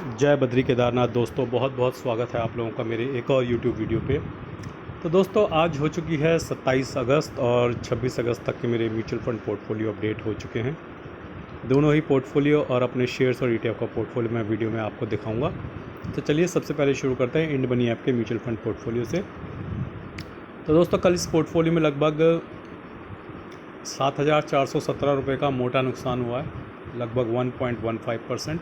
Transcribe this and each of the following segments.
जय बद्री केदारनाथ दोस्तों, बहुत बहुत स्वागत है आप लोगों का मेरे एक और यूट्यूब वीडियो पे। तो दोस्तों, आज हो चुकी है 27 अगस्त और 26 अगस्त तक के मेरे म्यूचुअल फंड पोर्टफोलियो अपडेट हो चुके हैं। दोनों ही पोर्टफोलियो और अपने शेयर्स और ETF का पोर्टफोलियो मैं वीडियो में आपको दिखाऊंगा। तो चलिए सबसे पहले शुरू करते हैं इंड मनी ऐप के म्यूचुअल फंड पोर्टफोलियो से। तो दोस्तों, कल इस पोर्टफोलियो में लगभग 7,417 रुपये का मोटा नुकसान हुआ है, लगभग 1.15%।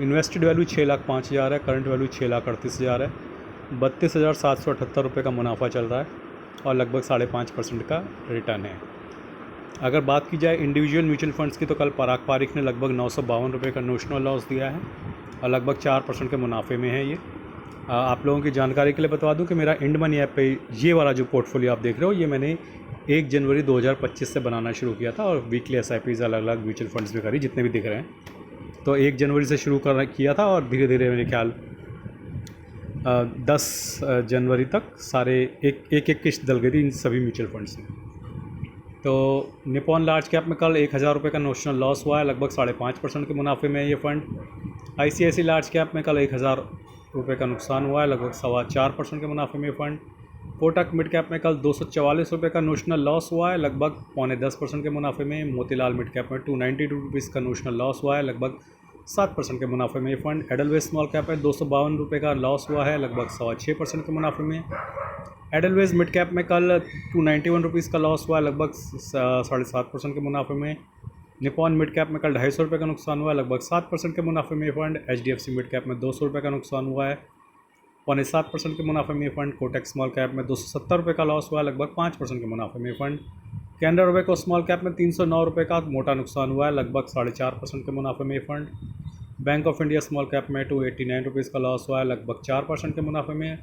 इन्वेस्टेड वैल्यू 6,05,000 है, करंट वैल्यू 6,38,000 है। 32,778 रुपये का मुनाफा चल रहा है और लगभग 5.5% का रिटर्न है। अगर बात की जाए इंडिविजुअल म्यूचुअल फंड्स की, तो कल पराग पारिक ने लगभग 952 रुपये का नोशनल लॉस दिया है और लगभग 4% के मुनाफे में है ये। आप लोगों की जानकारी के लिए बता दूं कि मेरा इंड मनी ऐप पे ये वाला जो पोर्टफोलियो आप देख रहे हो, ये मैंने 1 जनवरी 2025 से बनाना शुरू किया था और वीकली SIPs अलग अलग म्यूचुअल फंड्स में करी, जितने भी दिख रहे हैं। तो 1 जनवरी से शुरू किया था और धीरे धीरे मेरे ख्याल 10 जनवरी तक सारे एक किश्त डल गई थी इन सभी म्यूचुअल फंड्स में। तो निपॉन लार्ज कैप में कल 1,000 रुपये का नोशनल लॉस हुआ है, लगभग 5.5% के मुनाफे में ये फ़ंड। ICICI लार्ज कैप में कल 1,000 रुपये का नुकसान हुआ है, लगभग 4.25% के मुनाफे में ये फ़ंड। कोटक मिड कैप में कल 244 रुपये का नोशनल लॉस हुआ है, लगभग 9.5% के मुनाफे में। मोतीलाल मिड कैप में 292 रुपीज़ का नोशनल लॉस हुआ है, लगभग 7% के मुनाफे में ये फ़ंड। एडलवेज स्मॉल कैप में 252 रुपये का लॉस हुआ है, लगभग 6.25% के मुनाफे में। एडलवेज मिड कैप में कल 291 रुपीज़ का लॉस हुआ है, लगभग 7.5% के मुनाफे में। निपॉन मिड कैप में कल 250 रुपये का नुकसान हुआ है, लगभग 7% के मुनाफे में ये फ़ंड। HDFC मिड कैप में 200 रुपये का नुकसान हुआ है, 7.25% के मुनाफे में ये फ़ंड। कोटक स्मॉल कैप में 270 रुपये का लॉस हुआ है, लगभग 5% के मुनाफे में ये fund. Canara Robeco small cap में 309 रुपये का मोटा नुकसान हुआ है, लगभग 4.5% के मुनाफे में ये fund. Bank of India small cap में 289 रुपीज़ का लॉस हुआ है, लगभग 4% के मुनाफे में।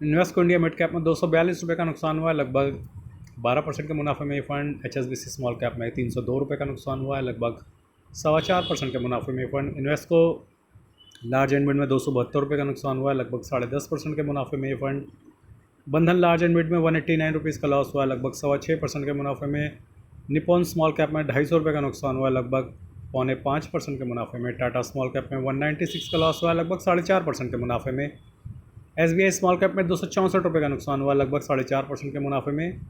इन्वेस्को इंडिया मिड कैप में 242 रुपये का नुकसान हुआ है, लगभग 12% के मुनाफे में ये फ़ंड। HSBC स्मॉल कैप में 302 रुपये का नुकसान हुआ है, लगभग 4.25% के मुनाफे में ये fund. Invesco large and mid में 272 रुपये का नुकसान हुआ है, लगभग 10.5% के मुनाफे में ये फ़ंड। बंधन लार्ज एंड मिड में 189 रुपीज़ का लॉस हुआ है, लगभग 6.25% के मुनाफे में। निपॉन स्मॉल कैप में 250 रुपये का नुकसान हुआ है, लगभग 4.5% के मुनाफे में। टाटा स्मॉल कैप में 196 का लॉस हुआ है, लगभग 4.5% के मुनाफे में। SBI स्मॉल कैप में 264 रुपये का नुकसान हुआ है, लगभग 4.5% के मुनाफे में।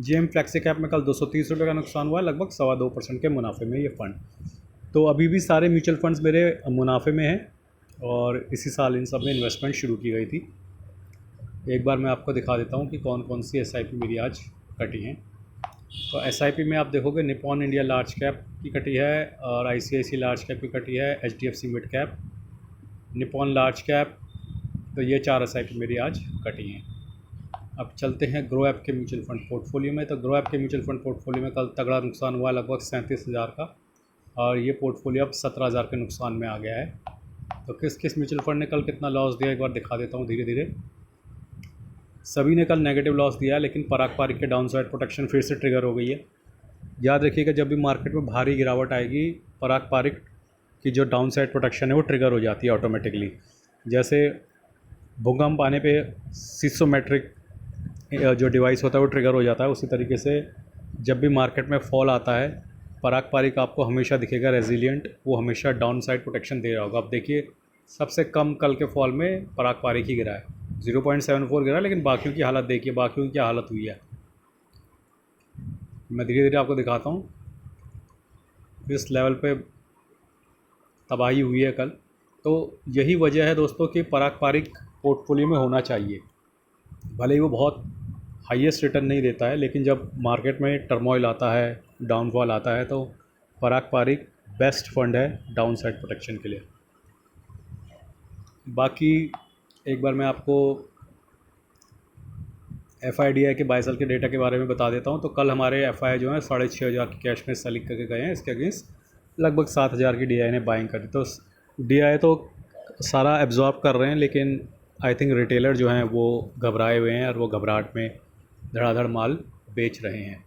GM फ्लेक्सी कैप में कल 230 रुपये का नुकसान हुआ है, लगभग 2.25% के मुनाफे में ये फ़ंड। तो अभी भी सारे म्यूचुअल फंड्स मेरे मुनाफे में हैं और इसी साल इन सब में इन्वेस्टमेंट शुरू की गई थी। एक बार मैं आपको दिखा देता हूँ कि कौन कौन सी SIP मेरी आज कटी हैं। तो SIP में आप देखोगे निपॉन इंडिया लार्ज कैप की कटी है और ICICI लार्ज कैप की कटी है, HDFC mid cap, Nippon large cap. तो ये 4 SIP मेरी आज कटी हैं। अब चलते हैं ग्रो ऐप के म्यूचुअल फंड पोर्टफोलियो में। तो ग्रो ऐप के म्यूचुअल फंड पोर्टफोलियो में कल तगड़ा नुकसान हुआ, लगभग 37,000 का, और ये पोर्टफोलियो अब 17,000 के नुकसान में आ गया है। तो किस किस म्यूचुअल फंड ने कल कितना लॉस दिया, एक बार दिखा देता हूँ धीरे धीरे। सभी ने कल नेगेटिव लॉस दिया है, लेकिन पराग पारिक के डाउन साइड प्रोटेक्शन फिर से ट्रिगर हो गई है। याद रखिएगा, जब भी मार्केट में भारी गिरावट आएगी, पराग पारिक की जो डाउन साइड प्रोटेक्शन है वो ट्रिगर हो जाती है ऑटोमेटिकली। जैसे भूकंप आने पे सिस्मोमेट्रिक जो डिवाइस होता है वो ट्रिगर हो जाता है, उसी तरीके से जब भी मार्केट में फॉल आता है, पराग पारिक आपको हमेशा दिखेगा रेजिलिएंट, वो हमेशा डाउन साइड प्रोटेक्शन दे रहा होगा। अब देखिए, सबसे कम कल के फॉल में पराग पारिक ही गिरा है, 0.74 गिरा, लेकिन बाकियों की हालत देखिए, बाकियों की क्या हालत हुई है। मैं धीरे धीरे आपको दिखाता हूँ। इस लेवल पे तबाही हुई है कल। तो यही वजह है दोस्तों कि पराग पारिक पोर्टफोलियो में होना चाहिए। भले ही वो बहुत हाईएस्ट रिटर्न नहीं देता है, लेकिन जब मार्केट में टर्मोइल आता है, डाउनफॉल आता है, तो पराग पारिक बेस्ट फंड है डाउन साइड प्रोटेक्शन के लिए। बाकी एक बार मैं आपको FIDI के 22 साल के डेटा के बारे में बता देता हूँ। तो कल हमारे FI जो है 6,500 की कैश में सेलिंग करके गए हैं, इसके अगेंस्ट लगभग 7,000 की DI ने बाइंग करी। तो DI तो सारा एब्जॉर्ब कर रहे हैं, लेकिन आई थिंक रिटेलर जो हैं वो घबराए हुए हैं और वो घबराहट में धड़ाधड़ माल बेच रहे हैं।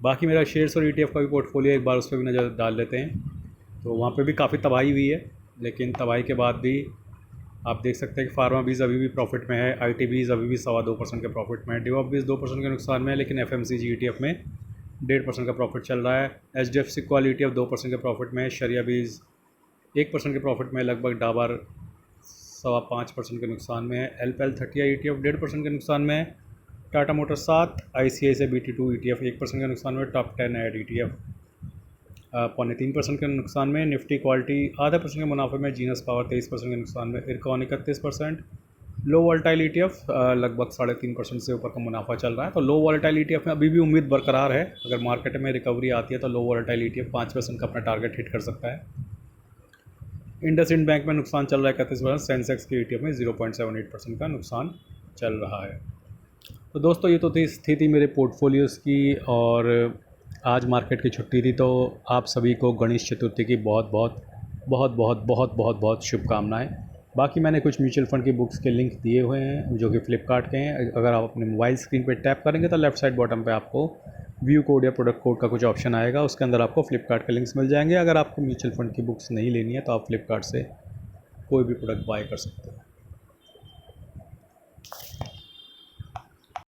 बाकी मेरा शेयर्स और ETF का भी पोर्टफोलियो, एक बार उस पर भी नज़र डाल लेते हैं। तो वहाँ पे भी काफ़ी तबाही हुई है, लेकिन तबाही के बाद भी आप देख सकते हैं कि फार्मा बीज अभी भी प्रॉफिट में है, IT बीज अभी भी 2.25% के प्रॉफिट में है, डिवॉप बीज 2% के नुकसान में है, लेकिन FMCG ETF में 1.5% का प्रॉफिट चल रहा है। HDFC कॉल ETF 2% के प्रॉफिट में है, शरिया बीज 1% के प्रॉफिट में लगभग डाबर 5.25% के नुकसान में है। एलपीएल 30 ETF 1.5% के नुकसान में है। Tata Motors 7, ICICI BT2 ETF 1% के नुकसान में। टॉप 10 ऐड ETF 3.25% के नुकसान में। निफ्टी क्वालिटी 0.5% के मुनाफे में। जीनस पावर 23% के नुकसान में। इरकॉन 31%। लो वॉलेटाइल ETF लगभग 3.5% से ऊपर का मुनाफा चल रहा है। तो लो वॉलेटाइल ETF में अभी भी उम्मीद बरकरार है, अगर मार्केट में रिकवरी आती है तो लो वॉलेटाइल ETF 5% का अपना टारगेट हिट कर सकता है। इंडसइंड बैंक में नुकसान चल रहा है 31%। सेंसेक्स के ETF में 0.78% का नुकसान चल रहा है। तो दोस्तों ये तो थी स्थिति मेरे पोर्टफोलियोज़ की, और आज मार्केट की छुट्टी थी, तो आप सभी को गणेश चतुर्थी की बहुत बहुत बहुत बहुत बहुत बहुत बहुत शुभकामनाएं। बाकी मैंने कुछ म्यूचुअल फ़ंड की बुक्स के लिंक दिए हुए हैं जो कि फ्लिपकार्ट के हैं। अगर आप अपने मोबाइल स्क्रीन पे टैप करेंगे तो लेफ़्ट साइड बॉटम पे आपको व्यू कोड या प्रोडक्ट कोड का कुछ ऑप्शन आएगा, उसके अंदर आपको फ्लिपकार्ट के लिंक्स मिल जाएंगे। अगर आपको म्यूचुअल फ़ंड की बुक्स नहीं लेनी है तो आप फ्लिपकार्ट से कोई भी प्रोडक्ट बाय कर सकते हैं।